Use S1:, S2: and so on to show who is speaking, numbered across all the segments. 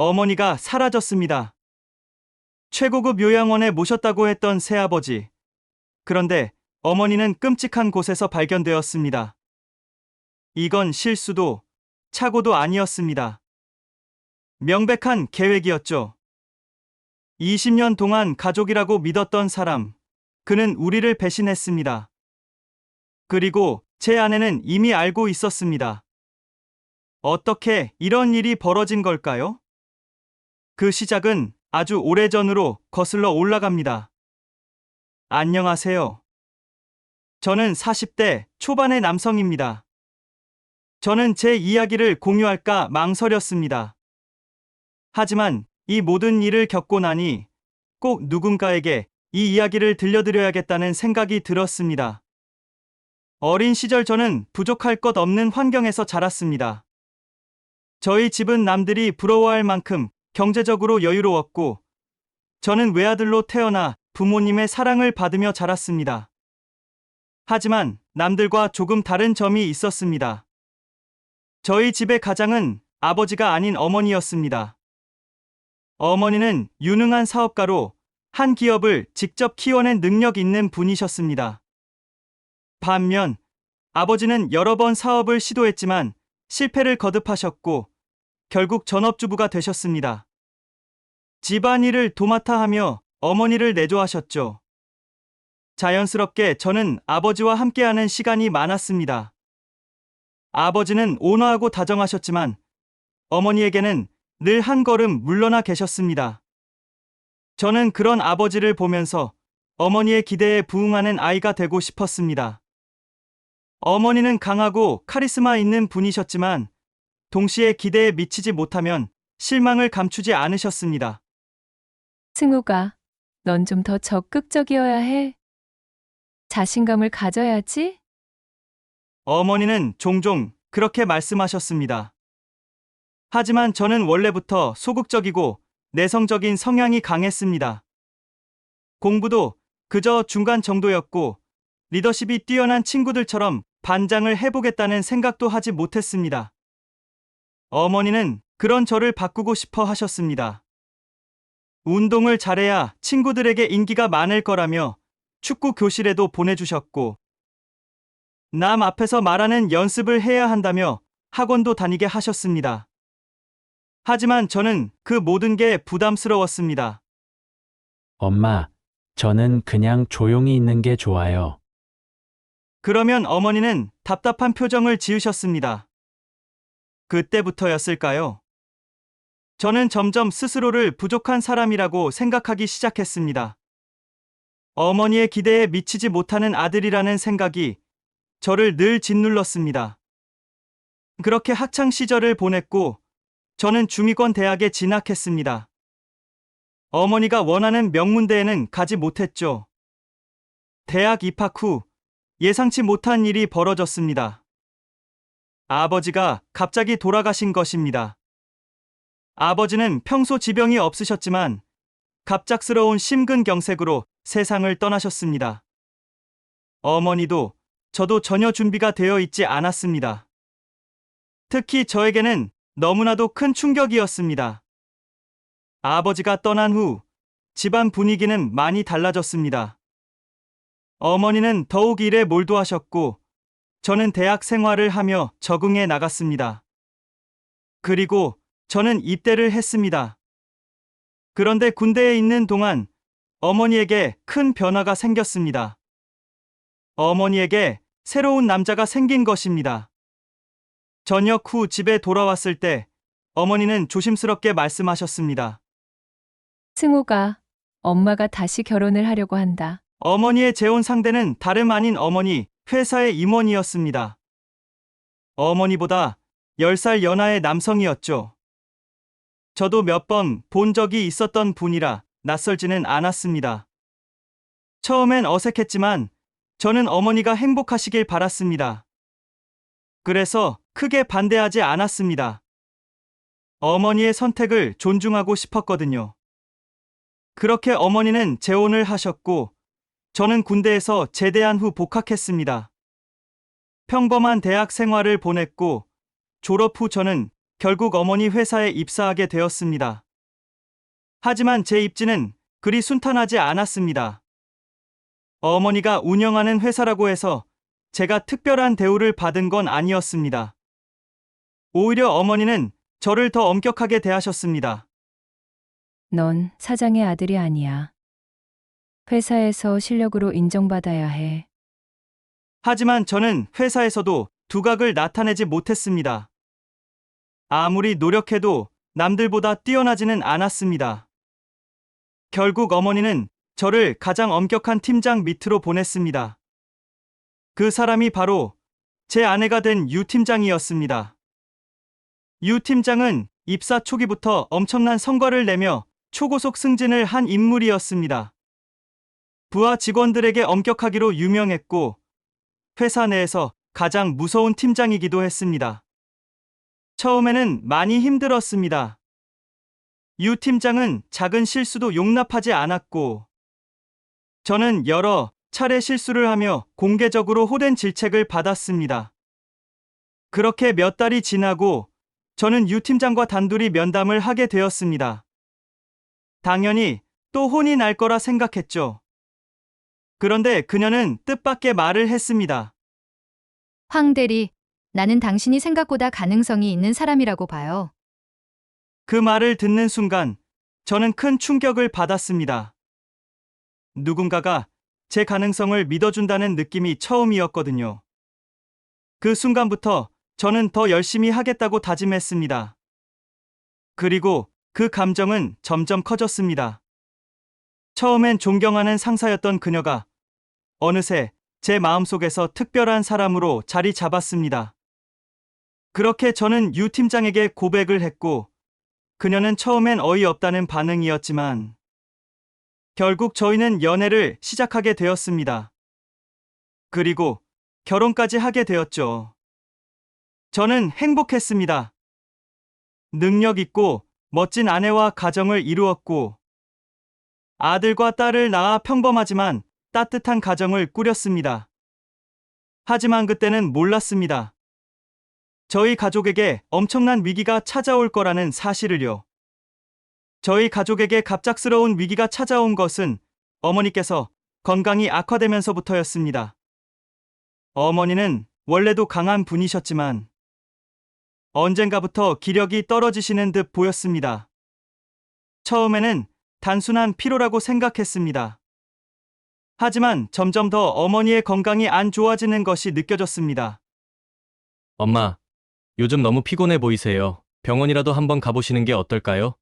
S1: 어머니가 사라졌습니다. 최고급 요양원에 모셨다고 했던 새아버지. 그런데 어머니는 끔찍한 곳에서 발견되었습니다. 이건 실수도 착오도 아니었습니다. 명백한 계획이었죠. 20년 동안 가족이라고 믿었던 사람, 그는 우리를 배신했습니다. 그리고 제 아내는 이미 알고 있었습니다. 어떻게 이런 일이 벌어진 걸까요? 그 시작은 아주 오래전으로 거슬러 올라갑니다. 안녕하세요. 저는 40대 초반의 남성입니다. 저는 제 이야기를 공유할까 망설였습니다. 하지만 이 모든 일을 겪고 나니 꼭 누군가에게 이 이야기를 들려드려야겠다는 생각이 들었습니다. 어린 시절 저는 부족할 것 없는 환경에서 자랐습니다. 저희 집은 남들이 부러워할 만큼 경제적으로 여유로웠고, 저는 외아들로 태어나 부모님의 사랑을 받으며 자랐습니다. 하지만 남들과 조금 다른 점이 있었습니다. 저희 집의 가장은 아버지가 아닌 어머니였습니다. 어머니는 유능한 사업가로 한 기업을 직접 키워낸 능력 있는 분이셨습니다. 반면 아버지는 여러 번 사업을 시도했지만 실패를 거듭하셨고 결국 전업주부가 되셨습니다. 집안일을 도맡아 하며 어머니를 내조하셨죠. 자연스럽게 저는 아버지와 함께하는 시간이 많았습니다. 아버지는 온화하고 다정하셨지만 어머니에게는 늘 한 걸음 물러나 계셨습니다. 저는 그런 아버지를 보면서 어머니의 기대에 부응하는 아이가 되고 싶었습니다. 어머니는 강하고 카리스마 있는 분이셨지만 동시에 기대에 미치지 못하면 실망을 감추지 않으셨습니다.
S2: 승우가, 넌 좀 더 적극적이어야 해. 자신감을 가져야지.
S1: 어머니는 종종 그렇게 말씀하셨습니다. 하지만 저는 원래부터 소극적이고 내성적인 성향이 강했습니다. 공부도 그저 중간 정도였고 리더십이 뛰어난 친구들처럼 반장을 해보겠다는 생각도 하지 못했습니다. 어머니는 그런 저를 바꾸고 싶어 하셨습니다. 운동을 잘해야 친구들에게 인기가 많을 거라며 축구 교실에도 보내주셨고, 남 앞에서 말하는 연습을 해야 한다며 학원도 다니게 하셨습니다. 하지만 저는 그 모든 게 부담스러웠습니다.
S3: 엄마, 저는 그냥 조용히 있는 게 좋아요.
S1: 그러면 어머니는 답답한 표정을 지으셨습니다. 그때부터였을까요? 저는 점점 스스로를 부족한 사람이라고 생각하기 시작했습니다. 어머니의 기대에 미치지 못하는 아들이라는 생각이 저를 늘 짓눌렀습니다. 그렇게 학창 시절을 보냈고 저는 중위권 대학에 진학했습니다. 어머니가 원하는 명문대에는 가지 못했죠. 대학 입학 후 예상치 못한 일이 벌어졌습니다. 아버지가 갑자기 돌아가신 것입니다. 아버지는 평소 지병이 없으셨지만 갑작스러운 심근경색으로 세상을 떠나셨습니다. 어머니도 저도 전혀 준비가 되어 있지 않았습니다. 특히 저에게는 너무나도 큰 충격이었습니다. 아버지가 떠난 후 집안 분위기는 많이 달라졌습니다. 어머니는 더욱 일에 몰두하셨고 저는 대학 생활을 하며 적응해 나갔습니다. 그리고 저는 입대를 했습니다. 그런데 군대에 있는 동안 어머니에게 큰 변화가 생겼습니다. 어머니에게 새로운 남자가 생긴 것입니다. 저녁 후 집에 돌아왔을 때 어머니는 조심스럽게 말씀하셨습니다.
S2: 승우가, 엄마가 다시 결혼을 하려고 한다.
S1: 어머니의 재혼 상대는 다름 아닌 어머니 회사의 임원이었습니다. 어머니보다 10살 연하의 남성이었죠. 저도 몇 번 본 적이 있었던 분이라 낯설지는 않았습니다. 처음엔 어색했지만 저는 어머니가 행복하시길 바랐습니다. 그래서 크게 반대하지 않았습니다. 어머니의 선택을 존중하고 싶었거든요. 그렇게 어머니는 재혼을 하셨고 저는 군대에서 제대한 후 복학했습니다. 평범한 대학 생활을 보냈고 졸업 후 저는 결국 어머니 회사에 입사하게 되었습니다. 하지만 제 입지는 그리 순탄하지 않았습니다. 어머니가 운영하는 회사라고 해서 제가 특별한 대우를 받은 건 아니었습니다. 오히려 어머니는 저를 더 엄격하게 대하셨습니다.
S2: 넌 사장의 아들이 아니야. 회사에서 실력으로 인정받아야 해.
S1: 하지만 저는 회사에서도 두각을 나타내지 못했습니다. 아무리 노력해도 남들보다 뛰어나지는 않았습니다. 결국 어머니는 저를 가장 엄격한 팀장 밑으로 보냈습니다. 그 사람이 바로 제 아내가 된 유 팀장이었습니다. 유 팀장은 입사 초기부터 엄청난 성과를 내며 초고속 승진을 한 인물이었습니다. 부하 직원들에게 엄격하기로 유명했고 회사 내에서 가장 무서운 팀장이기도 했습니다. 처음에는 많이 힘들었습니다. 유 팀장은 작은 실수도 용납하지 않았고 저는 여러 차례 실수를 하며 공개적으로 호된 질책을 받았습니다. 그렇게 몇 달이 지나고 저는 유 팀장과 단둘이 면담을 하게 되었습니다. 당연히 또 혼이 날 거라 생각했죠. 그런데 그녀는 뜻밖의 말을 했습니다.
S4: 황 대리, 나는 당신이 생각보다 가능성이 있는 사람이라고 봐요.
S1: 그 말을 듣는 순간 저는 큰 충격을 받았습니다. 누군가가 제 가능성을 믿어준다는 느낌이 처음이었거든요. 그 순간부터 저는 더 열심히 하겠다고 다짐했습니다. 그리고 그 감정은 점점 커졌습니다. 처음엔 존경하는 상사였던 그녀가 어느새 제 마음속에서 특별한 사람으로 자리 잡았습니다. 그렇게 저는 유 팀장에게 고백을 했고 그녀는 처음엔 어이없다는 반응이었지만 결국 저희는 연애를 시작하게 되었습니다. 그리고 결혼까지 하게 되었죠. 저는 행복했습니다. 능력 있고 멋진 아내와 가정을 이루었고 아들과 딸을 낳아 평범하지만 따뜻한 가정을 꾸렸습니다. 하지만 그때는 몰랐습니다. 저희 가족에게 엄청난 위기가 찾아올 거라는 사실을요. 저희 가족에게 갑작스러운 위기가 찾아온 것은 어머니께서 건강이 악화되면서부터였습니다. 어머니는 원래도 강한 분이셨지만 언젠가부터 기력이 떨어지시는 듯 보였습니다. 처음에는 단순한 피로라고 생각했습니다. 하지만 점점 더 어머니의 건강이 안 좋아지는 것이 느껴졌습니다.
S5: 엄마, 요즘 너무 피곤해 보이세요. 병원이라도 한번 가보시는 게 어떨까요?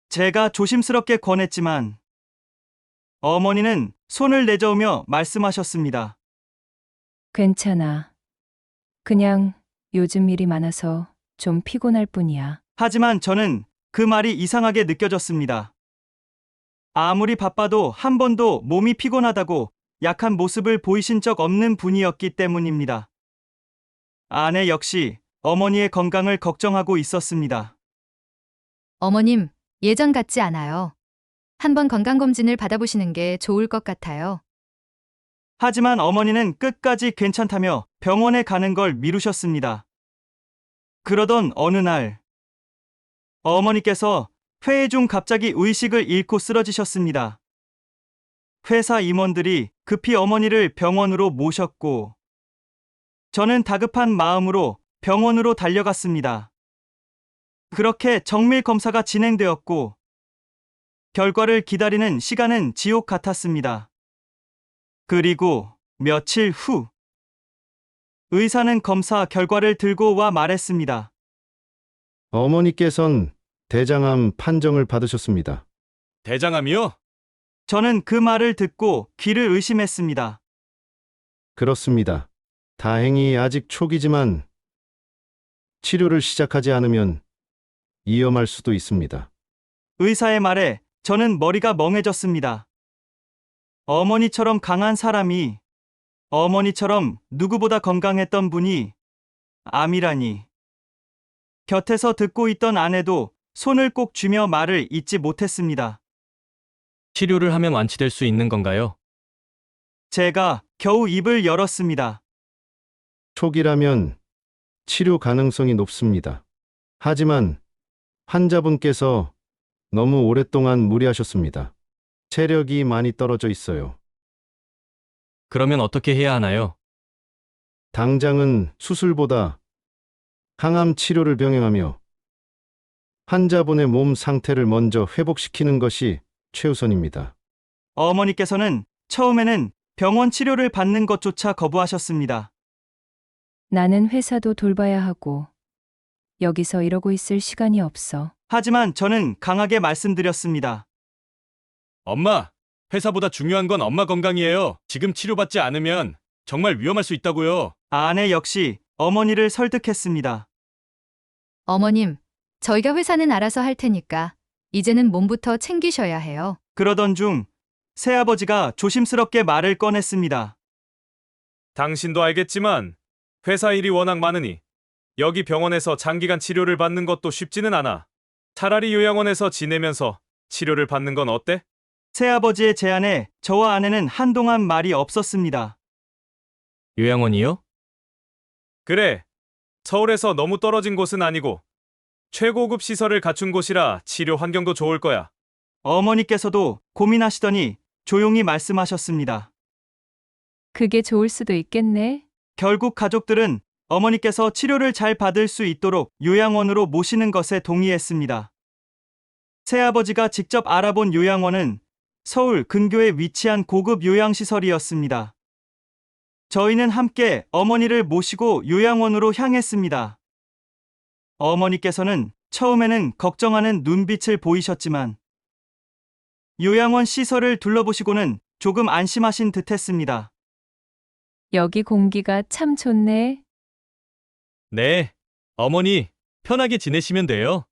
S1: 제가 조심스럽게 권했지만 어머니는 손을 내저으며 말씀하셨습니다.
S2: 괜찮아. 그냥 요즘 일이 많아서 좀 피곤할 뿐이야.
S1: 하지만 저는 그 말이 이상하게 느껴졌습니다. 아무리 바빠도 한 번도 몸이 피곤하다고 약한 모습을 보이신 적 없는 분이었기 때문입니다. 아내 역시 어머니의 건강을 걱정하고 있었습니다.
S4: 어머님, 예전 같지 않아요. 한번 건강검진을 받아보시는 게 좋을 것 같아요.
S1: 하지만 어머니는 끝까지 괜찮다며 병원에 가는 걸 미루셨습니다. 그러던 어느 날 어머니께서 회의 중 갑자기 의식을 잃고 쓰러지셨습니다. 회사 임원들이 급히 어머니를 병원으로 모셨고 저는 다급한 마음으로 병원으로 달려갔습니다. 그렇게 정밀 검사가 진행되었고 결과를 기다리는 시간은 지옥 같았습니다. 그리고 며칠 후 의사는 검사 결과를 들고 와 말했습니다.
S6: 어머니께선 대장암 판정을 받으셨습니다.
S5: 대장암이요?
S1: 저는 그 말을 듣고 귀를 의심했습니다.
S6: 그렇습니다. 다행히 아직 초기지만 치료를 시작하지 않으면 위험할 수도 있습니다.
S1: 의사의 말에 저는 머리가 멍해졌습니다. 어머니처럼 강한 사람이, 어머니처럼 누구보다 건강했던 분이 암이라니. 곁에서 듣고 있던 아내도 손을 꼭 쥐며 말을 잇지 못했습니다.
S5: 치료를 하면 완치될 수 있는 건가요?
S1: 제가 겨우 입을 열었습니다.
S6: 초기라면 치료 가능성이 높습니다. 하지만 환자분께서 너무 오랫동안 무리하셨습니다. 체력이 많이 떨어져 있어요.
S5: 그러면 어떻게 해야 하나요?
S6: 당장은 수술보다 항암 치료를 병행하며 환자분의 몸 상태를 먼저 회복시키는 것이 최우선입니다.
S1: 어머니께서는 처음에는 병원 치료를 받는 것조차 거부하셨습니다.
S2: 나는 회사도 돌봐야 하고 여기서 이러고 있을 시간이 없어.
S1: 하지만 저는 강하게 말씀드렸습니다.
S5: 엄마, 회사보다 중요한 건 엄마 건강이에요. 지금 치료받지 않으면 정말 위험할 수 있다고요.
S1: 아내 역시 어머니를 설득했습니다.
S4: 어머님, 저희가 회사는 알아서 할 테니까 이제는 몸부터 챙기셔야 해요.
S1: 그러던 중 새아버지가 조심스럽게 말을 꺼냈습니다.
S7: 당신도 알겠지만 회사 일이 워낙 많으니 여기 병원에서 장기간 치료를 받는 것도 쉽지는 않아. 차라리 요양원에서 지내면서 치료를 받는 건 어때?
S1: 새아버지의 제안에 저와 아내는 한동안 말이 없었습니다.
S5: 요양원이요?
S7: 그래. 서울에서 너무 떨어진 곳은 아니고 최고급 시설을 갖춘 곳이라 치료 환경도 좋을 거야.
S1: 어머니께서도 고민하시더니 조용히 말씀하셨습니다.
S2: 그게 좋을 수도 있겠네.
S1: 결국 가족들은 어머니께서 치료를 잘 받을 수 있도록 요양원으로 모시는 것에 동의했습니다. 새아버지가 직접 알아본 요양원은 서울 근교에 위치한 고급 요양시설이었습니다. 저희는 함께 어머니를 모시고 요양원으로 향했습니다. 어머니께서는 처음에는 걱정하는 눈빛을 보이셨지만 요양원 시설을 둘러보시고는 조금 안심하신 듯했습니다.
S2: 여기 공기가 참 좋네.
S5: 네. 어머니, 편하게 지내시면 돼요.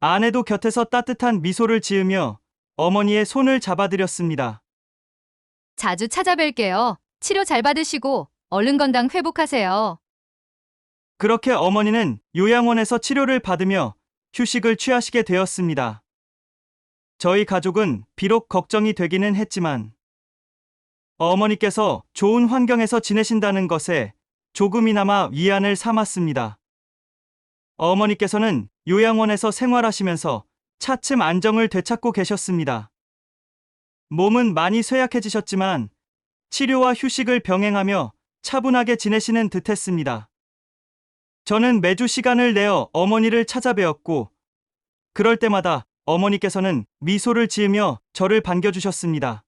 S1: 아내도 곁에서 따뜻한 미소를 지으며 어머니의 손을 잡아드렸습니다.
S4: 자주 찾아뵐게요. 치료 잘 받으시고 얼른 건강 회복하세요.
S1: 그렇게 어머니는 요양원에서 치료를 받으며 휴식을 취하시게 되었습니다. 저희 가족은 비록 걱정이 되기는 했지만 어머니께서 좋은 환경에서 지내신다는 것에 조금이나마 위안을 삼았습니다. 어머니께서는 요양원에서 생활하시면서 차츰 안정을 되찾고 계셨습니다. 몸은 많이 쇠약해지셨지만 치료와 휴식을 병행하며 차분하게 지내시는 듯했습니다. 저는 매주 시간을 내어 어머니를 찾아뵈었고 그럴 때마다 어머니께서는 미소를 지으며 저를 반겨주셨습니다.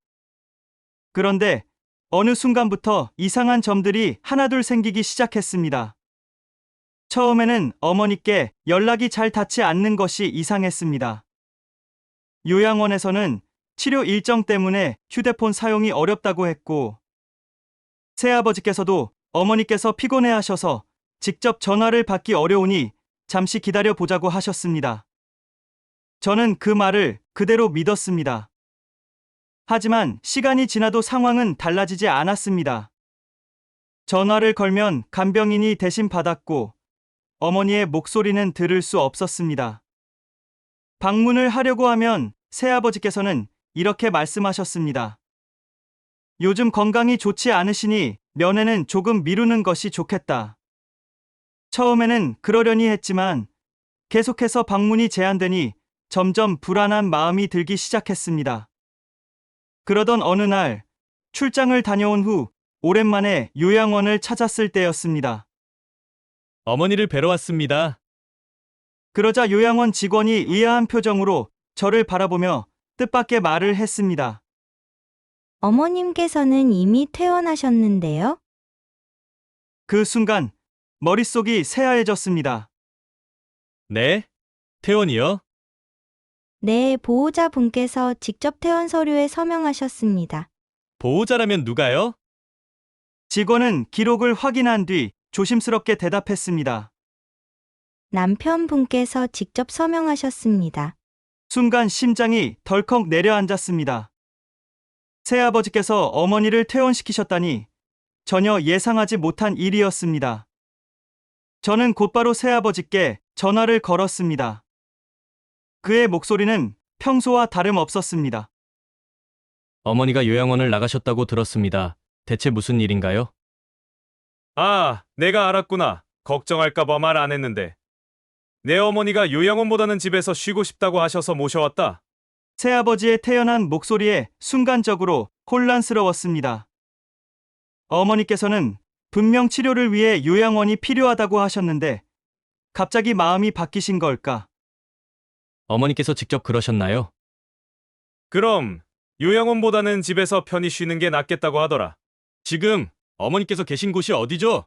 S1: 그런데 어느 순간부터 이상한 점들이 하나둘 생기기 시작했습니다. 처음에는 어머니께 연락이 잘 닿지 않는 것이 이상했습니다. 요양원에서는 치료 일정 때문에 휴대폰 사용이 어렵다고 했고 새아버지께서도 어머니께서 피곤해하셔서 직접 전화를 받기 어려우니 잠시 기다려 보자고 하셨습니다. 저는 그 말을 그대로 믿었습니다. 하지만 시간이 지나도 상황은 달라지지 않았습니다. 전화를 걸면 간병인이 대신 받았고 어머니의 목소리는 들을 수 없었습니다. 방문을 하려고 하면 새아버지께서는 이렇게 말씀하셨습니다. 요즘 건강이 좋지 않으시니 면회는 조금 미루는 것이 좋겠다. 처음에는 그러려니 했지만 계속해서 방문이 제한되니 점점 불안한 마음이 들기 시작했습니다. 그러던 어느 날 출장을 다녀온 후 오랜만에 요양원을 찾았을 때였습니다.
S5: 어머니를 뵈러 왔습니다.
S1: 그러자 요양원 직원이 의아한 표정으로 저를 바라보며 뜻밖의 말을 했습니다.
S8: 어머님께서는 이미 퇴원하셨는데요?
S1: 그 순간 머릿속이 새하얘졌습니다.
S5: 네? 퇴원이요?
S8: 네, 보호자분께서 직접 퇴원 서류에 서명하셨습니다.
S5: 보호자라면 누가요?
S1: 직원은 기록을 확인한 뒤 조심스럽게 대답했습니다.
S8: 남편분께서 직접 서명하셨습니다.
S1: 순간 심장이 덜컥 내려앉았습니다. 새아버지께서 어머니를 퇴원시키셨다니 전혀 예상하지 못한 일이었습니다. 저는 곧바로 새아버지께 전화를 걸었습니다. 그의 목소리는 평소와 다름없었습니다.
S5: 어머니가 요양원을 나가셨다고 들었습니다. 대체 무슨 일인가요?
S7: 아, 내가 알았구나. 걱정할까봐 말 안 했는데. 내 어머니가 요양원보다는 집에서 쉬고 싶다고 하셔서 모셔왔다.
S1: 새아버지의 태연한 목소리에 순간적으로 혼란스러웠습니다. 어머니께서는 분명 치료를 위해 요양원이 필요하다고 하셨는데 갑자기 마음이 바뀌신 걸까?
S5: 어머니께서 직접 그러셨나요?
S7: 그럼 요양원보다는 집에서 편히 쉬는 게 낫겠다고 하더라.
S5: 지금 어머니께서 계신 곳이 어디죠?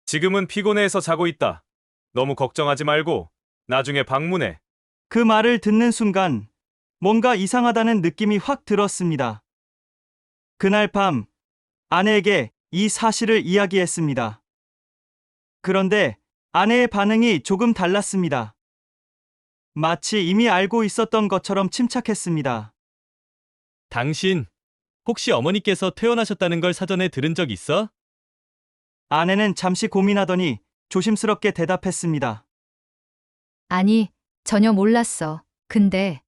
S7: 지금은 피곤해서 자고 있다. 너무 걱정하지 말고 나중에 방문해.
S1: 그 말을 듣는 순간 뭔가 이상하다는 느낌이 확 들었습니다. 그날 밤 아내에게 이 사실을 이야기했습니다. 그런데 아내의 반응이 조금 달랐습니다. 마치 이미 알고 있었던 것처럼 침착했습니다.
S5: 당신, 혹시 어머니께서 퇴원하셨다는 걸 사전에 들은 적 있어?
S1: 아내는 잠시 고민하더니 조심스럽게 대답했습니다.
S4: 아니, 전혀 몰랐어. 근데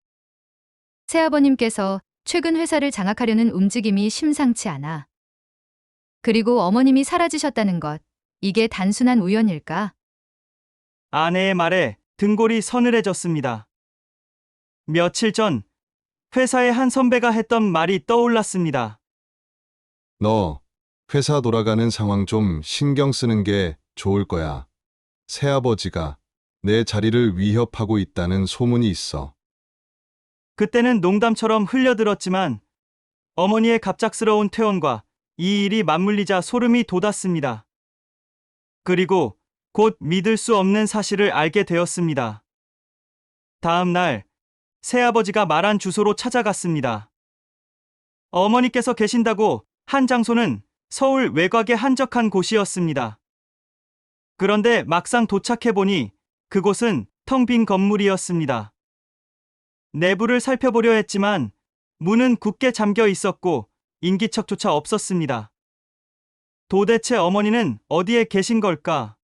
S4: 새아버님께서 최근 회사를 장악하려는 움직임이 심상치 않아. 그리고 어머님이 사라지셨다는 것, 이게 단순한 우연일까?
S1: 아내의 말에 등골이 서늘해졌습니다. 며칠 전 회사의 한 선배가 했던 말이 떠올랐습니다.
S9: 너 회사 돌아가는 상황 좀 신경 쓰는 게 좋을 거야. 새아버지가 내 자리를 위협하고 있다는 소문이 있어.
S1: 그때는 농담처럼 흘려들었지만 어머니의 갑작스러운 퇴원과 이 일이 맞물리자 소름이 돋았습니다. 그리고 곧 믿을 수 없는 사실을 알게 되었습니다. 다음 날 새아버지가 말한 주소로 찾아갔습니다. 어머니께서 계신다고 한 장소는 서울 외곽의 한적한 곳이었습니다. 그런데 막상 도착해보니 그곳은 텅 빈 건물이었습니다. 내부를 살펴보려 했지만 문은 굳게 잠겨 있었고 인기척조차 없었습니다. 도대체 어머니는 어디에 계신 걸까?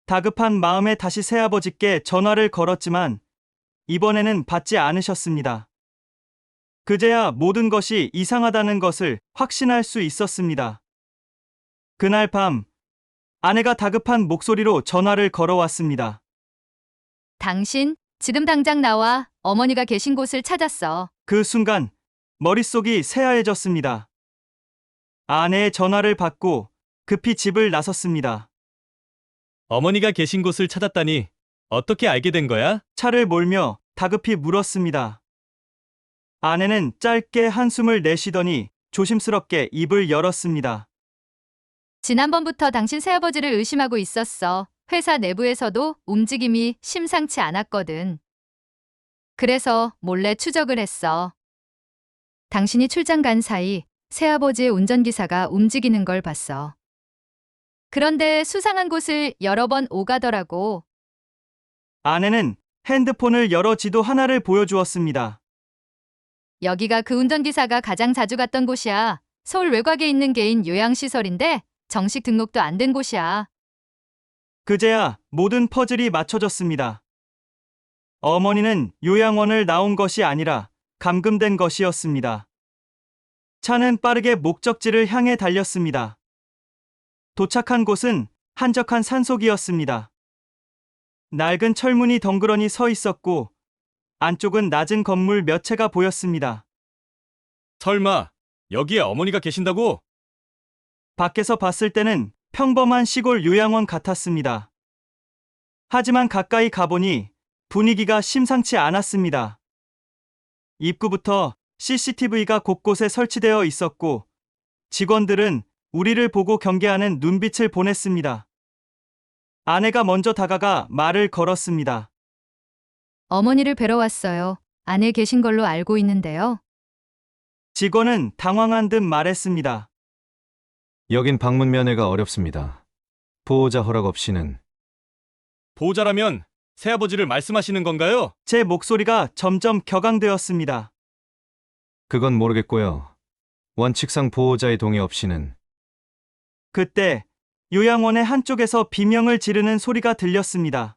S1: 다급한 마음에 다시 새아버지께 전화를 걸었지만 이번에는 받지 않으셨습니다. 그제야 모든 것이 이상하다는 것을 확신할 수 있었습니다. 그날 밤 아내가 다급한 목소리로 전화를 걸어왔습니다.
S4: 당신, 지금 당장 나와. 어머니가 계신 곳을 찾았어.
S1: 그 순간 머릿속이 새하얘졌습니다. 아내의 전화를 받고 급히 집을 나섰습니다.
S5: 어머니가 계신 곳을 찾았다니 어떻게 알게 된 거야?
S1: 차를 몰며 다급히 물었습니다. 아내는 짧게 한숨을 내쉬더니 조심스럽게 입을 열었습니다.
S4: 지난번부터 당신 새아버지를 의심하고 있었어. 회사 내부에서도 움직임이 심상치 않았거든. 그래서 몰래 추적을 했어. 당신이 출장 간 사이 새아버지의 운전기사가 움직이는 걸 봤어. 그런데 수상한 곳을 여러 번 오가더라고.
S1: 아내는 핸드폰을 열어 지도 하나를 보여주었습니다.
S4: 여기가 그 운전기사가 가장 자주 갔던 곳이야. 서울 외곽에 있는 개인 요양시설인데 정식 등록도 안 된 곳이야.
S1: 그제야 모든 퍼즐이 맞춰졌습니다. 어머니는 요양원을 나온 것이 아니라 감금된 것이었습니다. 차는 빠르게 목적지를 향해 달렸습니다. 도착한 곳은 한적한 산속이었습니다. 낡은 철문이 덩그러니 서 있었고 안쪽은 낮은 건물 몇 채가 보였습니다.
S5: 설마 여기에 어머니가 계신다고?
S1: 밖에서 봤을 때는 평범한 시골 요양원 같았습니다. 하지만 가까이 가보니 분위기가 심상치 않았습니다. 입구부터 CCTV가 곳곳에 설치되어 있었고 직원들은 우리를 보고 경계하는 눈빛을 보냈습니다. 아내가 먼저 다가가 말을 걸었습니다.
S4: 어머니를 뵈러 왔어요. 안에 계신 걸로 알고 있는데요.
S1: 직원은 당황한 듯 말했습니다.
S10: 여긴 방문 면회가 어렵습니다. 보호자 허락 없이는.
S5: 보호자라면 새아버지를 말씀하시는 건가요?
S1: 제 목소리가 점점 격앙되었습니다.
S10: 그건 모르겠고요. 원칙상 보호자의 동의 없이는.
S1: 그때 요양원의 한쪽에서 비명을 지르는 소리가 들렸습니다.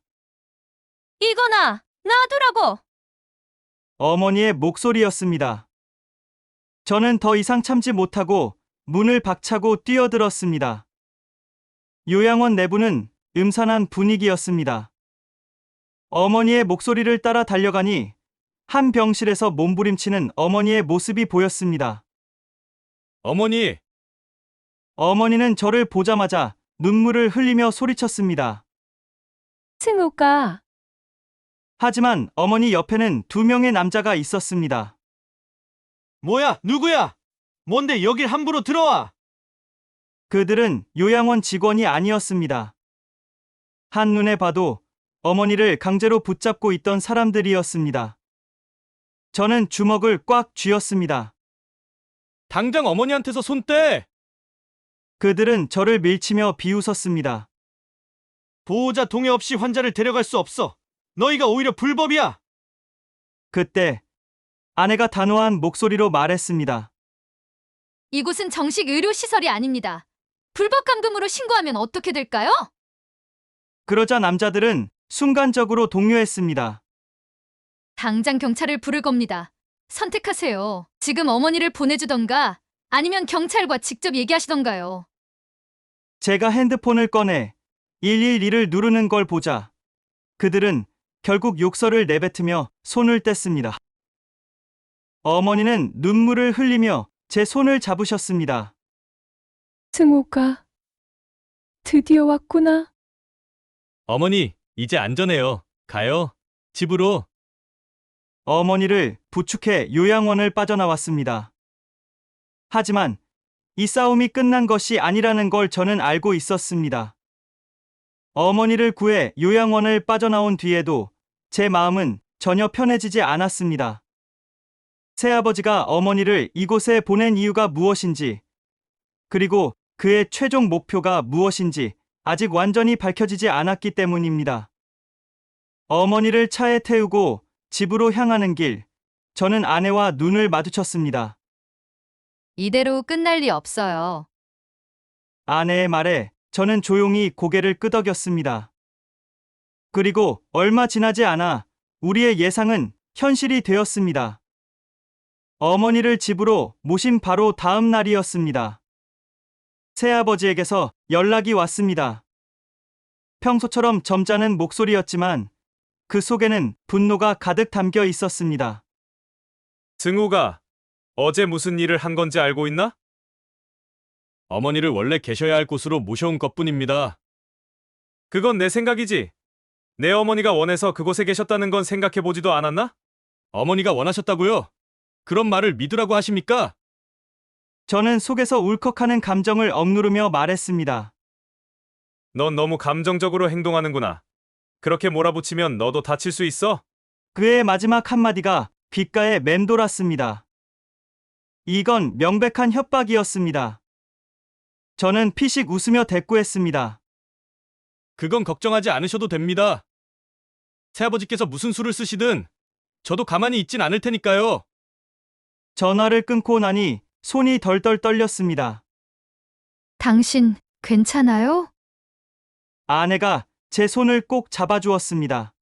S4: 이거나 놔두라고!
S1: 어머니의 목소리였습니다. 저는 더 이상 참지 못하고 문을 박차고 뛰어들었습니다. 요양원 내부는 음산한 분위기였습니다. 어머니의 목소리를 따라 달려가니 한 병실에서 몸부림치는 어머니의 모습이 보였습니다.
S5: 어머니,
S1: 어머니는 저를 보자마자 눈물을 흘리며 소리쳤습니다.
S2: 승우가
S1: 하지만 어머니 옆에는 2명의 남자가 있었습니다.
S11: 뭐야, 누구야? 뭔데 여길 함부로 들어와?
S1: 그들은 요양원 직원이 아니었습니다. 한눈에 봐도 어머니를 강제로 붙잡고 있던 사람들이었습니다. 저는 주먹을 꽉 쥐었습니다.
S5: 당장 어머니한테서 손 떼!
S1: 그들은 저를 밀치며 비웃었습니다.
S11: 보호자 동의 없이 환자를 데려갈 수 없어. 너희가 오히려 불법이야.
S1: 그때 아내가 단호한 목소리로 말했습니다.
S4: 이곳은 정식 의료시설이 아닙니다. 불법 감금으로 신고하면 어떻게 될까요?
S1: 그러자 남자들은 순간적으로 동요했습니다.
S4: 당장 경찰을 부를 겁니다. 선택하세요. 지금 어머니를 보내주던가 아니면 경찰과 직접 얘기하시던가요.
S1: 제가 핸드폰을 꺼내 112를 누르는 걸 보자 그들은 결국 욕설을 내뱉으며 손을 뗐습니다. 어머니는 눈물을 흘리며 제 손을 잡으셨습니다.
S2: 승우가 드디어 왔구나.
S5: 어머니, 이제 안전해요. 가요. 집으로.
S1: 어머니를 부축해 요양원을 빠져나왔습니다. 하지만 이 싸움이 끝난 것이 아니라는 걸 저는 알고 있었습니다. 어머니를 구해 요양원을 빠져나온 뒤에도 제 마음은 전혀 편해지지 않았습니다. 새아버지가 어머니를 이곳에 보낸 이유가 무엇인지, 그리고 그의 최종 목표가 무엇인지 아직 완전히 밝혀지지 않았기 때문입니다. 어머니를 차에 태우고 집으로 향하는 길, 저는 아내와 눈을 마주쳤습니다.
S4: 이대로 끝날 리 없어요.
S1: 아내의 말에 저는 조용히 고개를 끄덕였습니다. 그리고 얼마 지나지 않아 우리의 예상은 현실이 되었습니다. 어머니를 집으로 모신 바로 다음 날이었습니다. 새아버지에게서 연락이 왔습니다. 평소처럼 점잖은 목소리였지만 그 속에는 분노가 가득 담겨 있었습니다.
S7: 승우가 어제 무슨 일을 한 건지 알고 있나?
S5: 어머니를 원래 계셔야 할 곳으로 모셔온 것뿐입니다.
S7: 그건 내 생각이지. 내 어머니가 원해서 그곳에 계셨다는 건 생각해보지도 않았나?
S5: 어머니가 원하셨다고요? 그런 말을 믿으라고 하십니까?
S1: 저는 속에서 울컥하는 감정을 억누르며 말했습니다.
S7: 넌 너무 감정적으로 행동하는구나. 그렇게 몰아붙이면 너도 다칠 수 있어?
S1: 그의 마지막 한마디가 귓가에 맴돌았습니다. 이건 명백한 협박이었습니다. 저는 피식 웃으며 대꾸했습니다.
S5: 그건 걱정하지 않으셔도 됩니다. 새아버지께서 무슨 수를 쓰시든 저도 가만히 있진 않을 테니까요.
S1: 전화를 끊고 나니 손이 덜덜 떨렸습니다.
S4: 당신 괜찮아요?
S1: 아내가 제 손을 꼭 잡아주었습니다.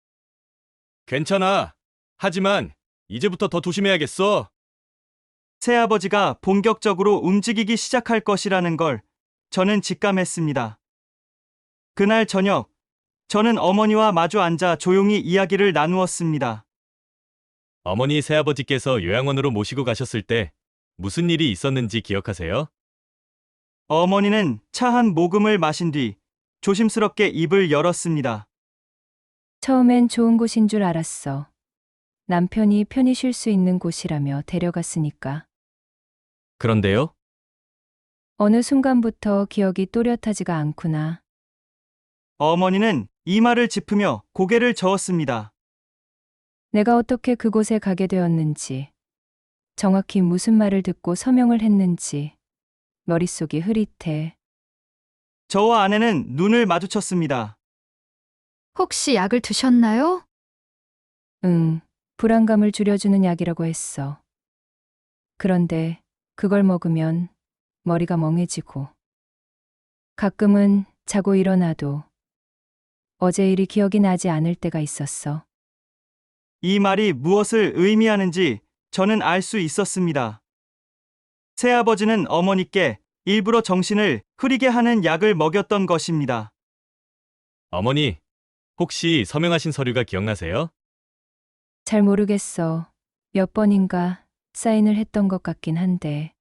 S5: 괜찮아. 하지만 이제부터 더 조심해야겠어.
S1: 새아버지가 본격적으로 움직이기 시작할 것이라는 걸 저는 직감했습니다. 그날 저녁, 저는 어머니와 마주 앉아 조용히 이야기를 나누었습니다.
S5: 어머니 새아버지께서 요양원으로 모시고 가셨을 때 무슨 일이 있었는지 기억하세요?
S1: 어머니는 차 한 모금을 마신 뒤 조심스럽게 입을 열었습니다.
S2: 처음엔 좋은 곳인 줄 알았어. 남편이 편히 쉴 수 있는 곳이라며 데려갔으니까.
S5: 그런데요?
S2: 어느 순간부터 기억이 또렷하지가 않구나.
S1: 어머니는 이마를 짚으며 고개를 저었습니다.
S2: 내가 어떻게 그곳에 가게 되었는지, 정확히 무슨 말을 듣고 서명을 했는지, 머릿속이 흐릿해.
S1: 저와 아내는 눈을 마주쳤습니다.
S4: 혹시 약을 드셨나요?
S2: 응, 불안감을 줄여주는 약이라고 했어. 그런데 그걸 먹으면 머리가 멍해지고, 가끔은 자고 일어나도 어제 일이 기억이 나지 않을 때가 있었어.
S1: 이 말이 무엇을 의미하는지 저는 알 수 있었습니다. 새아버지는 어머니께 일부러 정신을 흐리게 하는 약을 먹였던 것입니다.
S5: 어머니, 혹시 서명하신 서류가 기억나세요?
S2: 잘 모르겠어. 몇 번인가 사인을 했던 것 같긴 한데.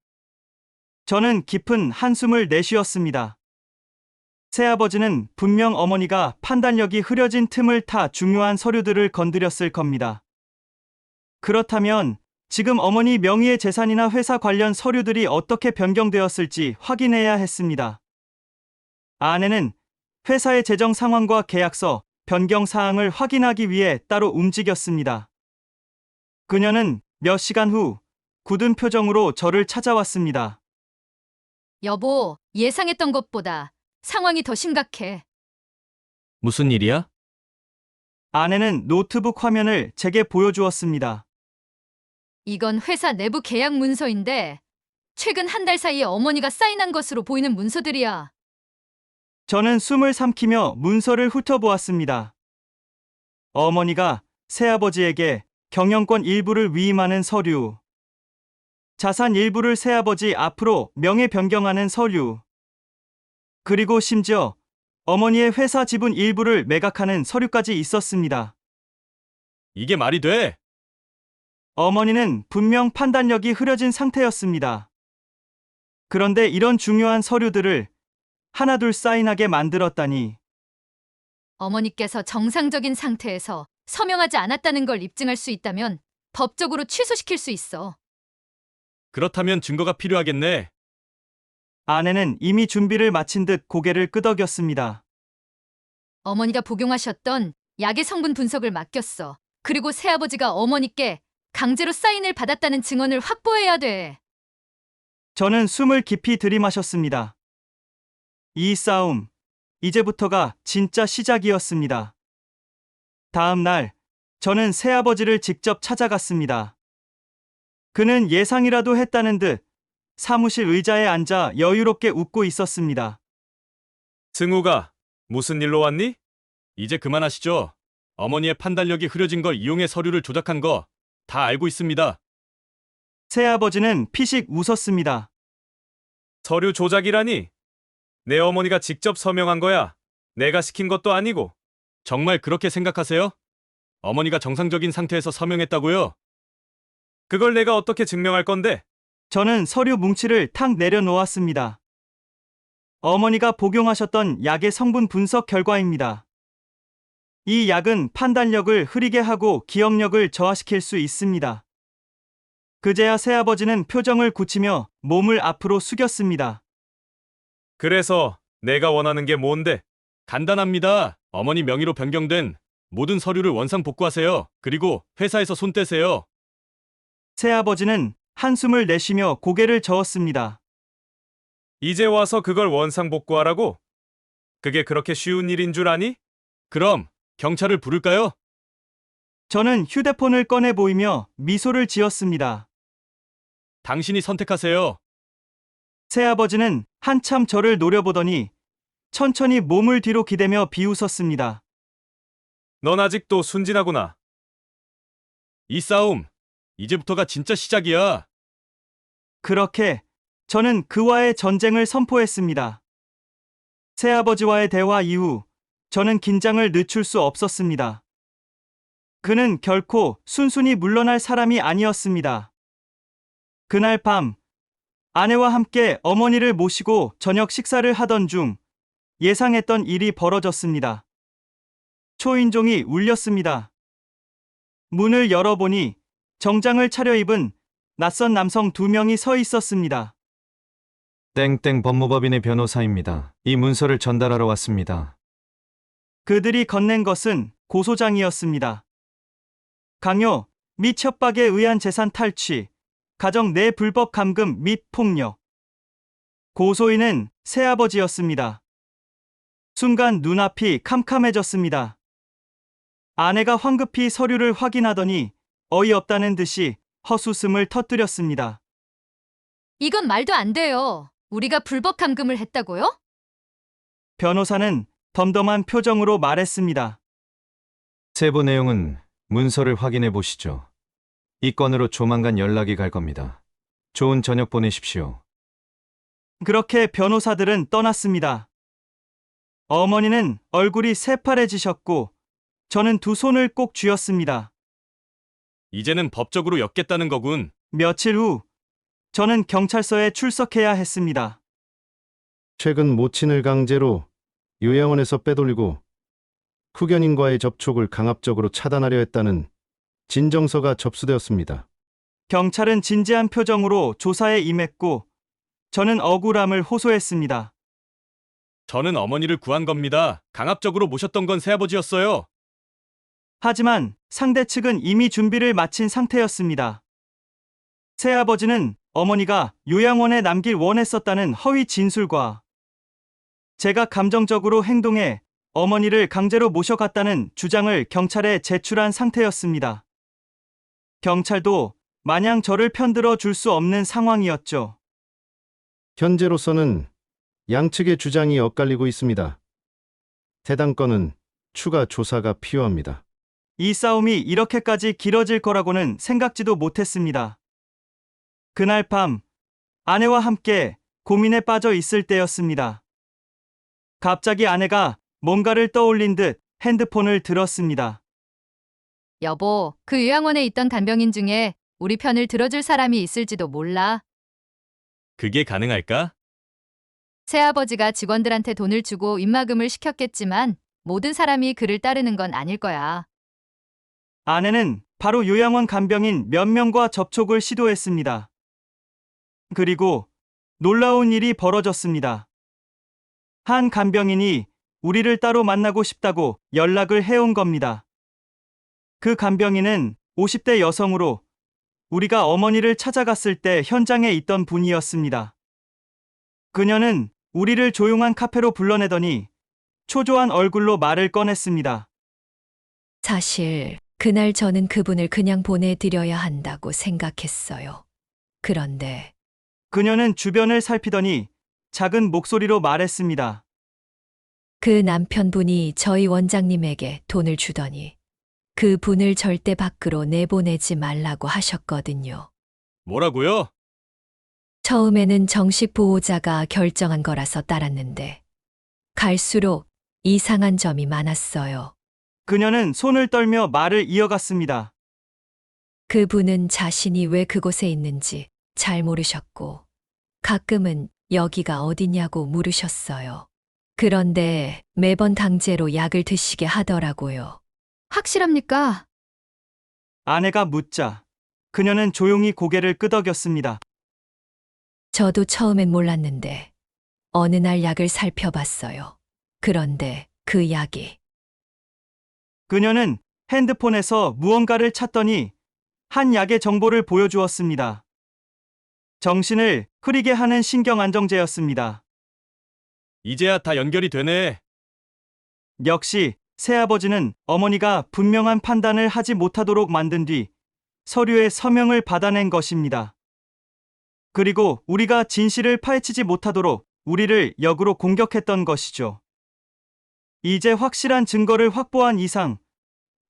S1: 저는 깊은 한숨을 내쉬었습니다. 새아버지는 분명 어머니가 판단력이 흐려진 틈을 타 중요한 서류들을 건드렸을 겁니다. 그렇다면 지금 어머니 명의의 재산이나 회사 관련 서류들이 어떻게 변경되었을지 확인해야 했습니다. 아내는 회사의 재정 상황과 계약서, 변경 사항을 확인하기 위해 따로 움직였습니다. 그녀는 몇 시간 후 굳은 표정으로 저를 찾아왔습니다.
S4: 여보, 예상했던 것보다 상황이 더 심각해.
S5: 무슨 일이야?
S1: 아내는 노트북 화면을 제게 보여주었습니다.
S4: 이건 회사 내부 계약 문서인데 최근 한 달 사이에 어머니가 사인한 것으로 보이는 문서들이야.
S1: 저는 숨을 삼키며 문서를 훑어보았습니다. 어머니가 새아버지에게 경영권 일부를 위임하는 서류, 자산 일부를 새아버지 앞으로 명예 변경하는 서류, 그리고 심지어 어머니의 회사 지분 일부를 매각하는 서류까지 있었습니다.
S5: 이게 말이 돼?
S1: 어머니는 분명 판단력이 흐려진 상태였습니다. 그런데 이런 중요한 서류들을 하나둘 사인하게 만들었다니.
S4: 어머니께서 정상적인 상태에서 서명하지 않았다는 걸 입증할 수 있다면 법적으로 취소시킬 수 있어.
S5: 그렇다면 증거가 필요하겠네.
S1: 아내는 이미 준비를 마친 듯 고개를 끄덕였습니다.
S4: 어머니가 복용하셨던 약의 성분 분석을 맡겼어. 그리고 새아버지가 어머니께 강제로 사인을 받았다는 증언을 확보해야 돼.
S1: 저는 숨을 깊이 들이마셨습니다. 이 싸움, 이제부터가 진짜 시작이었습니다. 다음 날, 저는 새아버지를 직접 찾아갔습니다. 그는 예상이라도 했다는 듯 사무실 의자에 앉아 여유롭게 웃고 있었습니다.
S7: 승우가 무슨 일로 왔니?
S5: 이제 그만하시죠. 어머니의 판단력이 흐려진 걸 이용해 서류를 조작한 거 다 알고 있습니다.
S1: 새아버지는 피식 웃었습니다.
S7: 서류 조작이라니? 내 어머니가 직접 서명한 거야. 내가 시킨 것도 아니고.
S5: 정말 그렇게 생각하세요? 어머니가 정상적인 상태에서 서명했다고요?
S7: 그걸 내가 어떻게 증명할 건데?
S1: 저는 서류 뭉치를 탁 내려놓았습니다. 어머니가 복용하셨던 약의 성분 분석 결과입니다. 이 약은 판단력을 흐리게 하고 기억력을 저하시킬 수 있습니다. 그제야 새아버지는 표정을 굳히며 몸을 앞으로 숙였습니다.
S7: 그래서 내가 원하는 게 뭔데?
S5: 간단합니다. 어머니 명의로 변경된 모든 서류를 원상 복구하세요. 그리고 회사에서 손 떼세요.
S1: 새아버지는 한숨을 내쉬며 고개를 저었습니다.
S7: 이제 와서 그걸 원상복구하라고? 그게 그렇게 쉬운 일인 줄 아니?
S5: 그럼 경찰을 부를까요?
S1: 저는 휴대폰을 꺼내 보이며 미소를 지었습니다.
S5: 당신이 선택하세요.
S1: 새아버지는 한참 저를 노려보더니 천천히 몸을 뒤로 기대며 비웃었습니다.
S7: 넌 아직도 순진하구나.
S5: 이 싸움, 이제부터가 진짜 시작이야.
S1: 그렇게 저는 그와의 전쟁을 선포했습니다. 새아버지와의 대화 이후 저는 긴장을 늦출 수 없었습니다. 그는 결코 순순히 물러날 사람이 아니었습니다. 그날 밤, 아내와 함께 어머니를 모시고 저녁 식사를 하던 중 예상했던 일이 벌어졌습니다. 초인종이 울렸습니다. 문을 열어보니 정장을 차려입은 낯선 남성 2명이 서 있었습니다.
S10: 땡땡 법무법인의 변호사입니다. 이 문서를 전달하러 왔습니다.
S1: 그들이 건넨 것은 고소장이었습니다. 강요 및 협박에 의한 재산 탈취, 가정 내 불법 감금 및 폭력. 고소인은 새아버지였습니다. 순간 눈앞이 캄캄해졌습니다. 아내가 황급히 서류를 확인하더니 어이없다는 듯이 헛웃음을 터뜨렸습니다.
S4: 이건 말도 안 돼요. 우리가 불법 감금을 했다고요?
S1: 변호사는 덤덤한 표정으로 말했습니다.
S10: 세부 내용은 문서를 확인해 보시죠. 이 건으로 조만간 연락이 갈 겁니다. 좋은 저녁 보내십시오.
S1: 그렇게 변호사들은 떠났습니다. 어머니는 얼굴이 새파래지셨고 저는 두 손을 꼭 쥐었습니다.
S5: 이제는 법적으로 엮겠다는 거군.
S1: 며칠 후, 저는 경찰서에 출석해야 했습니다.
S6: 최근 모친을 강제로 요양원에서 빼돌리고 후견인과의 접촉을 강압적으로 차단하려 했다는 진정서가 접수되었습니다.
S1: 경찰은 진지한 표정으로 조사에 임했고, 저는 억울함을 호소했습니다.
S5: 저는 어머니를 구한 겁니다. 강압적으로 모셨던 건 새아버지였어요.
S1: 하지만 상대 측은 이미 준비를 마친 상태였습니다. 새아버지는 어머니가 요양원에 남길 원했었다는 허위 진술과 제가 감정적으로 행동해 어머니를 강제로 모셔갔다는 주장을 경찰에 제출한 상태였습니다. 경찰도 마냥 저를 편들어 줄 수 없는 상황이었죠.
S6: 현재로서는 양측의 주장이 엇갈리고 있습니다. 해당 건은 추가 조사가 필요합니다.
S1: 이 싸움이 이렇게까지 길어질 거라고는 생각지도 못했습니다. 그날 밤, 아내와 함께 고민에 빠져 있을 때였습니다. 갑자기 아내가 뭔가를 떠올린 듯 핸드폰을 들었습니다.
S4: 여보, 그 요양원에 있던 간병인 중에 우리 편을 들어줄 사람이 있을지도 몰라.
S5: 그게 가능할까?
S4: 새아버지가 직원들한테 돈을 주고 입막음을 시켰겠지만 모든 사람이 그를 따르는 건 아닐 거야.
S1: 아내는 바로 요양원 간병인 몇 명과 접촉을 시도했습니다. 그리고 놀라운 일이 벌어졌습니다. 한 간병인이 우리를 따로 만나고 싶다고 연락을 해온 겁니다. 그 간병인은 50대 여성으로 우리가 어머니를 찾아갔을 때 현장에 있던 분이었습니다. 그녀는 우리를 조용한 카페로 불러내더니 초조한 얼굴로 말을 꺼냈습니다.
S2: 사실 그날 저는 그분을 그냥 보내드려야 한다고 생각했어요. 그런데
S1: 그녀는 주변을 살피더니 작은 목소리로 말했습니다.
S2: 그 남편분이 저희 원장님에게 돈을 주더니 그분을 절대 밖으로 내보내지 말라고 하셨거든요.
S5: 뭐라고요?
S2: 처음에는 정식 보호자가 결정한 거라서 따랐는데 갈수록 이상한 점이 많았어요.
S1: 그녀는 손을 떨며 말을 이어갔습니다.
S2: 그분은 자신이 왜 그곳에 있는지 잘 모르셨고 가끔은 여기가 어디냐고 물으셨어요. 그런데 매번 강제로 약을 드시게 하더라고요.
S4: 확실합니까?
S1: 아내가 묻자 그녀는 조용히 고개를 끄덕였습니다.
S2: 저도 처음엔 몰랐는데 어느 날 약을 살펴봤어요. 그런데 그 약이
S1: 그녀는 핸드폰에서 무언가를 찾더니 한 약의 정보를 보여주었습니다. 정신을 흐리게 하는 신경안정제였습니다.
S5: 이제야 다 연결이 되네.
S1: 역시 새아버지는 어머니가 분명한 판단을 하지 못하도록 만든 뒤 서류에 서명을 받아낸 것입니다. 그리고 우리가 진실을 파헤치지 못하도록 우리를 역으로 공격했던 것이죠. 이제 확실한 증거를 확보한 이상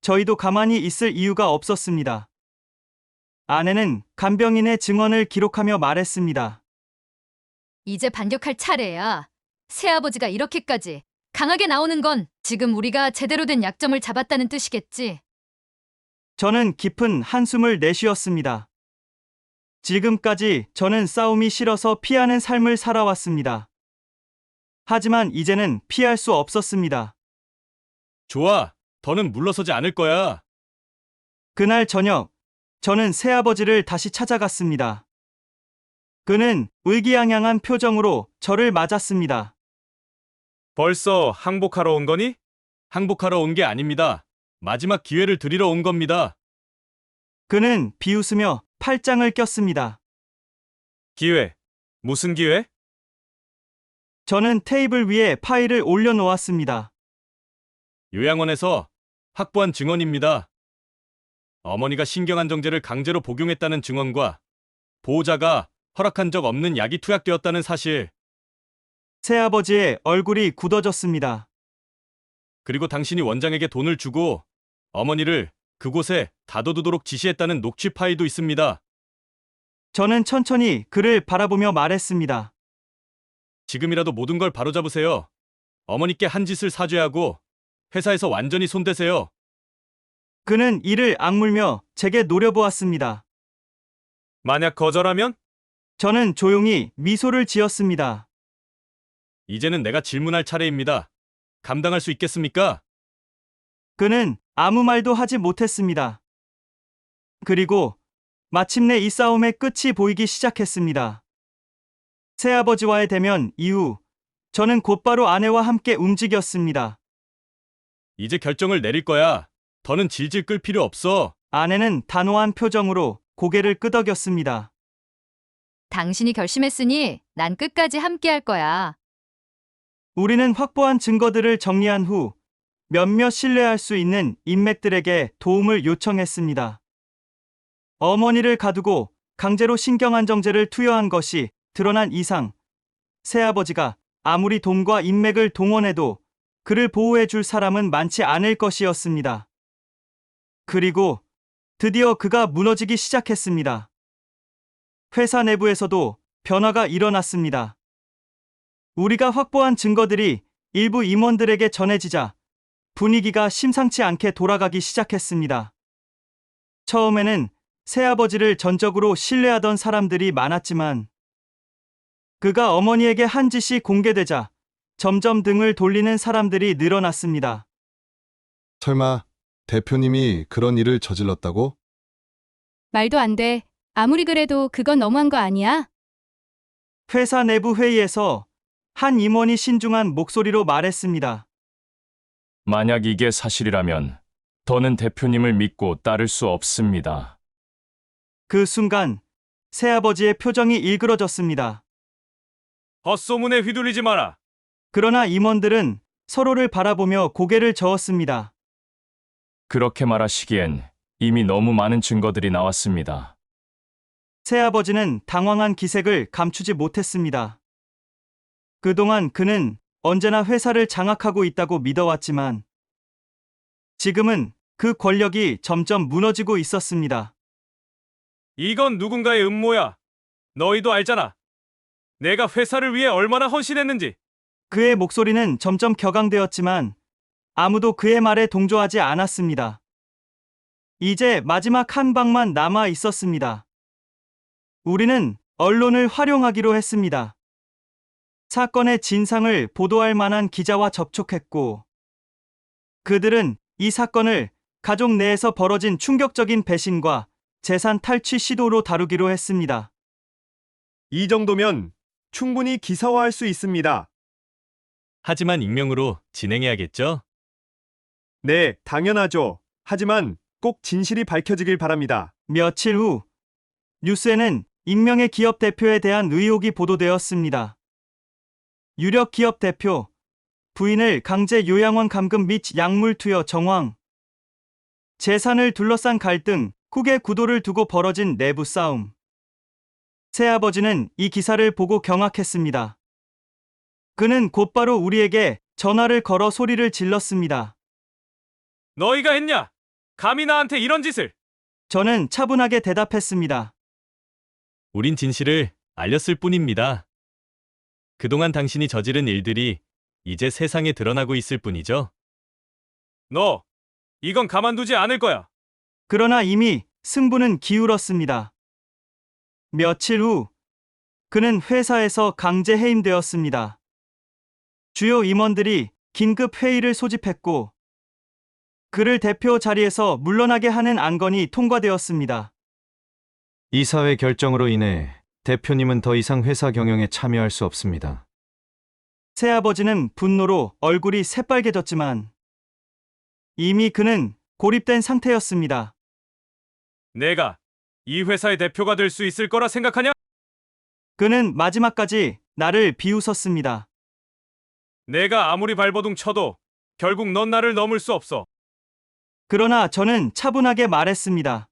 S1: 저희도 가만히 있을 이유가 없었습니다. 아내는 간병인의 증언을 기록하며 말했습니다.
S4: 이제 반격할 차례야. 새아버지가 이렇게까지 강하게 나오는 건 지금 우리가 제대로 된 약점을 잡았다는 뜻이겠지.
S1: 저는 깊은 한숨을 내쉬었습니다. 지금까지 저는 싸움이 싫어서 피하는 삶을 살아왔습니다. 하지만 이제는 피할 수 없었습니다.
S5: 좋아. 더는 물러서지 않을 거야.
S1: 그날 저녁, 저는 새아버지를 다시 찾아갔습니다. 그는 의기양양한 표정으로 저를 맞았습니다.
S7: 벌써 항복하러 온 거니?
S5: 항복하러 온 게 아닙니다. 마지막 기회를 드리러 온 겁니다.
S1: 그는 비웃으며 팔짱을 꼈습니다.
S7: 기회. 무슨 기회?
S1: 저는 테이블 위에 파일을 올려놓았습니다.
S5: 요양원에서 확보한 증언입니다. 어머니가 신경안정제를 강제로 복용했다는 증언과 보호자가 허락한 적 없는 약이 투약되었다는 사실,
S1: 새아버지의 얼굴이 굳어졌습니다.
S5: 그리고 당신이 원장에게 돈을 주고 어머니를 그곳에 다둬두도록 지시했다는 녹취 파일도 있습니다.
S1: 저는 천천히 그를 바라보며 말했습니다.
S5: 지금이라도 모든 걸 바로잡으세요. 어머니께 한 짓을 사죄하고 회사에서 완전히 손대세요.
S1: 그는 이를 악물며 제게 노려보았습니다.
S7: 만약 거절하면?
S1: 저는 조용히 미소를 지었습니다.
S5: 이제는 내가 질문할 차례입니다. 감당할 수 있겠습니까?
S1: 그는 아무 말도 하지 못했습니다. 그리고 마침내 이 싸움의 끝이 보이기 시작했습니다. 새아버지와의 대면 이후 저는 곧바로 아내와 함께 움직였습니다.
S5: 이제 결정을 내릴 거야. 더는 질질 끌 필요 없어.
S1: 아내는 단호한 표정으로 고개를 끄덕였습니다.
S4: 당신이 결심했으니 난 끝까지 함께할 거야.
S1: 우리는 확보한 증거들을 정리한 후 몇몇 신뢰할 수 있는 인맥들에게 도움을 요청했습니다. 어머니를 가두고 강제로 신경안정제를 투여한 것이 드러난 이상 새아버지가 아무리 돈과 인맥을 동원해도 그를 보호해 줄 사람은 많지 않을 것이었습니다. 그리고 드디어 그가 무너지기 시작했습니다. 회사 내부에서도 변화가 일어났습니다. 우리가 확보한 증거들이 일부 임원들에게 전해지자 분위기가 심상치 않게 돌아가기 시작했습니다. 처음에는 새아버지를 전적으로 신뢰하던 사람들이 많았지만 그가 어머니에게 한 짓이 공개되자 점점 등을 돌리는 사람들이 늘어났습니다.
S9: 설마 대표님이 그런 일을 저질렀다고?
S12: 말도 안 돼. 아무리 그래도 그건 너무한 거 아니야?
S1: 회사 내부 회의에서 한 임원이 신중한 목소리로 말했습니다.
S13: 만약 이게 사실이라면 더는 대표님을 믿고 따를 수 없습니다.
S1: 그 순간 새아버지의 표정이 일그러졌습니다.
S7: 헛소문에 휘둘리지 마라.
S1: 그러나 임원들은 서로를 바라보며 고개를 저었습니다.
S13: 그렇게 말하시기엔 이미 너무 많은 증거들이 나왔습니다.
S1: 새아버지는 당황한 기색을 감추지 못했습니다. 그동안 그는 언제나 회사를 장악하고 있다고 믿어왔지만 지금은 그 권력이 점점 무너지고 있었습니다.
S7: 이건 누군가의 음모야. 너희도 알잖아. 내가 회사를 위해 얼마나 헌신했는지.
S1: 그의 목소리는 점점 격앙되었지만 아무도 그의 말에 동조하지 않았습니다. 이제 마지막 한 방만 남아 있었습니다. 우리는 언론을 활용하기로 했습니다. 사건의 진상을 보도할 만한 기자와 접촉했고 그들은 이 사건을 가족 내에서 벌어진 충격적인 배신과 재산 탈취 시도로 다루기로 했습니다.
S11: 이 정도면 충분히 기사화할 수 있습니다.
S5: 하지만 익명으로 진행해야겠죠?
S11: 네, 당연하죠. 하지만 꼭 진실이 밝혀지길 바랍니다.
S1: 며칠 후 뉴스에는 익명의 기업 대표에 대한 의혹이 보도되었습니다. 유력 기업 대표, 부인을 강제 요양원 감금 및 약물 투여 정황, 재산을 둘러싼 갈등, 국의 구도를 두고 벌어진 내부 싸움. 새아버지는 이 기사를 보고 경악했습니다. 그는 곧바로 우리에게 전화를 걸어 소리를 질렀습니다.
S7: 너희가 했냐? 감히 나한테 이런 짓을!
S1: 저는 차분하게 대답했습니다.
S5: 우린 진실을 알렸을 뿐입니다. 그동안 당신이 저지른 일들이 이제 세상에 드러나고 있을 뿐이죠.
S7: 너, 이건 가만두지 않을 거야.
S1: 그러나 이미 승부는 기울었습니다. 며칠 후 그는 회사에서 강제 해임되었습니다. 주요 임원들이 긴급 회의를 소집했고 그를 대표 자리에서 물러나게 하는 안건이 통과되었습니다.
S10: 이사회 결정으로 인해 대표님은 더 이상 회사 경영에 참여할 수 없습니다.
S1: 새아버지는 분노로 얼굴이 새빨개졌지만 이미 그는 고립된 상태였습니다.
S7: 내가 이 회사의 대표가 될 수 있을 거라 생각하냐?
S1: 그는 마지막까지 나를 비웃었습니다.
S7: 내가 아무리 발버둥 쳐도 결국 넌 나를 넘을 수 없어.
S1: 그러나 저는 차분하게 말했습니다.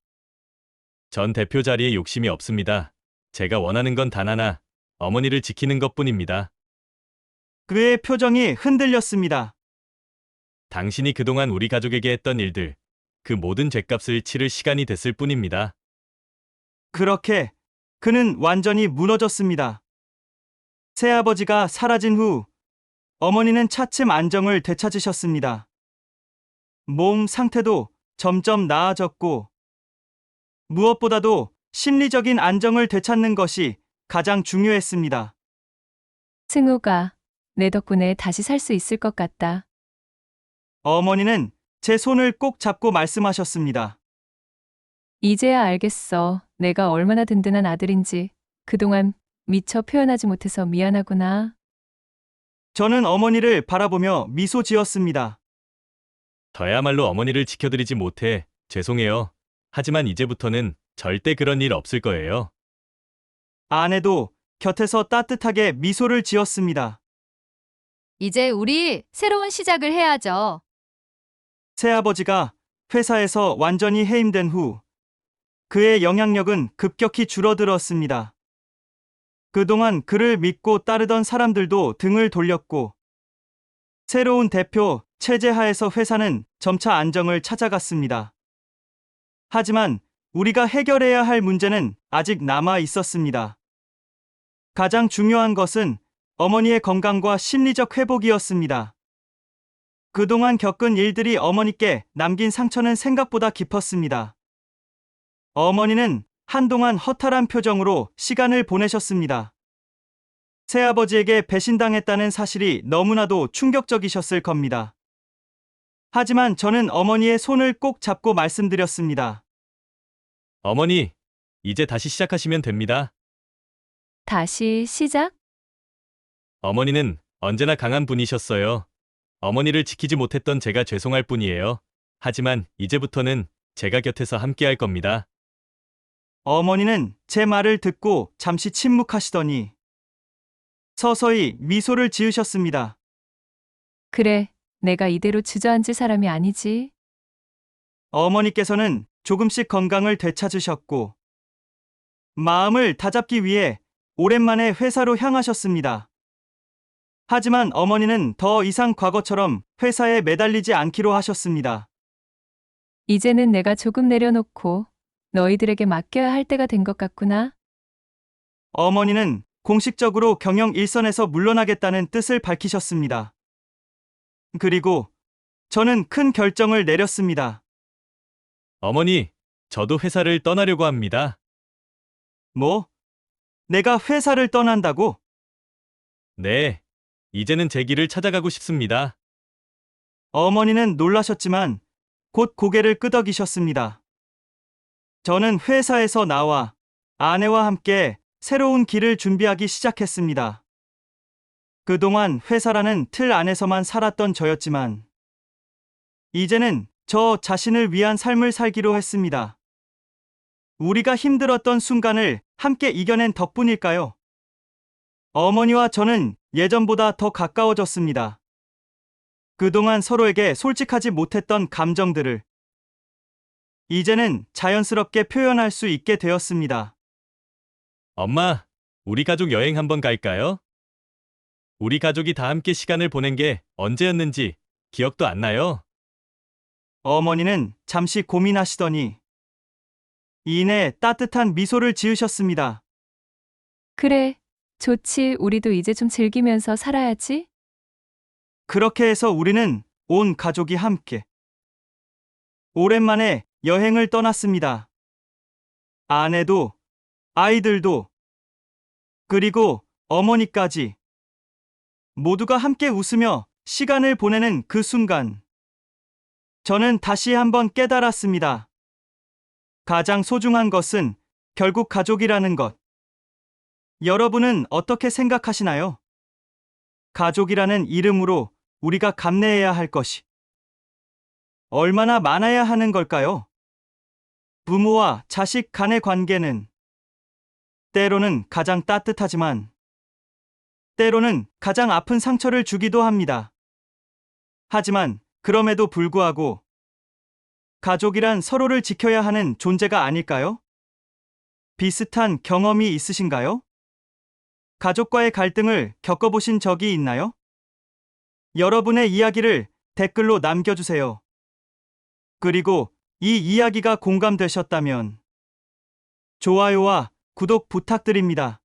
S5: 전 대표 자리에 욕심이 없습니다. 제가 원하는 건 단 하나, 어머니를 지키는 것뿐입니다.
S1: 그의 표정이 흔들렸습니다.
S5: 당신이 그동안 우리 가족에게 했던 일들, 그 모든 죗값을 치를 시간이 됐을 뿐입니다.
S1: 그렇게 그는 완전히 무너졌습니다. 새아버지가 사라진 후 어머니는 차츰 안정을 되찾으셨습니다. 몸 상태도 점점 나아졌고, 무엇보다도 심리적인 안정을 되찾는 것이 가장 중요했습니다.
S2: 승우가 내 덕분에 다시 살 수 있을 것 같다.
S1: 어머니는 제 손을 꼭 잡고 말씀하셨습니다.
S2: 이제야 알겠어. 내가 얼마나 든든한 아들인지. 그동안 미처 표현하지 못해서 미안하구나.
S1: 저는 어머니를 바라보며 미소 지었습니다.
S5: 저야말로 어머니를 지켜드리지 못해 죄송해요. 하지만 이제부터는 절대 그런 일 없을 거예요.
S1: 아내도 곁에서 따뜻하게 미소를 지었습니다.
S4: 이제 우리 새로운 시작을 해야죠.
S1: 새아버지가 회사에서 완전히 해임된 후 그의 영향력은 급격히 줄어들었습니다. 그동안 그를 믿고 따르던 사람들도 등을 돌렸고, 새로운 대표 체제 하에서 회사는 점차 안정을 찾아갔습니다. 하지만 우리가 해결해야 할 문제는 아직 남아 있었습니다. 가장 중요한 것은 어머니의 건강과 심리적 회복이었습니다. 그동안 겪은 일들이 어머니께 남긴 상처는 생각보다 깊었습니다. 어머니는 한동안 허탈한 표정으로 시간을 보내셨습니다. 새아버지에게 배신당했다는 사실이 너무나도 충격적이셨을 겁니다. 하지만 저는 어머니의 손을 꼭 잡고 말씀드렸습니다.
S5: 어머니, 이제 다시 시작하시면 됩니다.
S2: 다시 시작?
S5: 어머니는 언제나 강한 분이셨어요. 어머니를 지키지 못했던 제가 죄송할 뿐이에요. 하지만 이제부터는 제가 곁에서 함께할 겁니다.
S1: 어머니는 제 말을 듣고 잠시 침묵하시더니 서서히 미소를 지으셨습니다.
S2: 그래, 내가 이대로 주저앉을 사람이 아니지.
S1: 어머니께서는 조금씩 건강을 되찾으셨고, 마음을 다잡기 위해 오랜만에 회사로 향하셨습니다. 하지만 어머니는 더 이상 과거처럼 회사에 매달리지 않기로 하셨습니다.
S2: 이제는 내가 조금 내려놓고 너희들에게 맡겨야 할 때가 된 것 같구나.
S1: 어머니는 공식적으로 경영 일선에서 물러나겠다는 뜻을 밝히셨습니다. 그리고 저는 큰 결정을 내렸습니다.
S5: 어머니, 저도 회사를 떠나려고 합니다.
S1: 뭐? 내가 회사를 떠난다고?
S5: 네, 이제는 제 길을 찾아가고 싶습니다.
S1: 어머니는 놀라셨지만 곧 고개를 끄덕이셨습니다. 저는 회사에서 나와 아내와 함께 새로운 길을 준비하기 시작했습니다. 그동안 회사라는 틀 안에서만 살았던 저였지만, 이제는 저 자신을 위한 삶을 살기로 했습니다. 우리가 힘들었던 순간을 함께 이겨낸 덕분일까요? 어머니와 저는 예전보다 더 가까워졌습니다. 그동안 서로에게 솔직하지 못했던 감정들을 이제는 자연스럽게 표현할 수 있게 되었습니다.
S5: 엄마, 우리 가족 여행 한번 갈까요? 우리 가족이 다 함께 시간을 보낸 게 언제였는지 기억도 안 나요?
S1: 어머니는 잠시 고민하시더니 이내 따뜻한 미소를 지으셨습니다.
S2: 그래, 좋지. 우리도 이제 좀 즐기면서 살아야지.
S1: 그렇게 해서 우리는 온 가족이 함께 오랜만에 여행을 떠났습니다. 아내도, 아이들도, 그리고 어머니까지 모두가 함께 웃으며 시간을 보내는 그 순간, 저는 다시 한번 깨달았습니다. 가장 소중한 것은 결국 가족이라는 것. 여러분은 어떻게 생각하시나요? 가족이라는 이름으로 우리가 감내해야 할 것이 얼마나 많아야 하는 걸까요? 부모와 자식 간의 관계는 때로는 가장 따뜻하지만 때로는 가장 아픈 상처를 주기도 합니다. 하지만 그럼에도 불구하고 가족이란 서로를 지켜야 하는 존재가 아닐까요? 비슷한 경험이 있으신가요? 가족과의 갈등을 겪어보신 적이 있나요? 여러분의 이야기를 댓글로 남겨주세요. 그리고 이 이야기가 공감되셨다면 좋아요와 구독 부탁드립니다.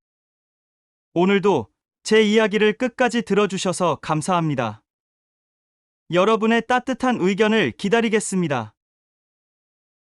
S1: 오늘도 제 이야기를 끝까지 들어주셔서 감사합니다. 여러분의 따뜻한 의견을 기다리겠습니다.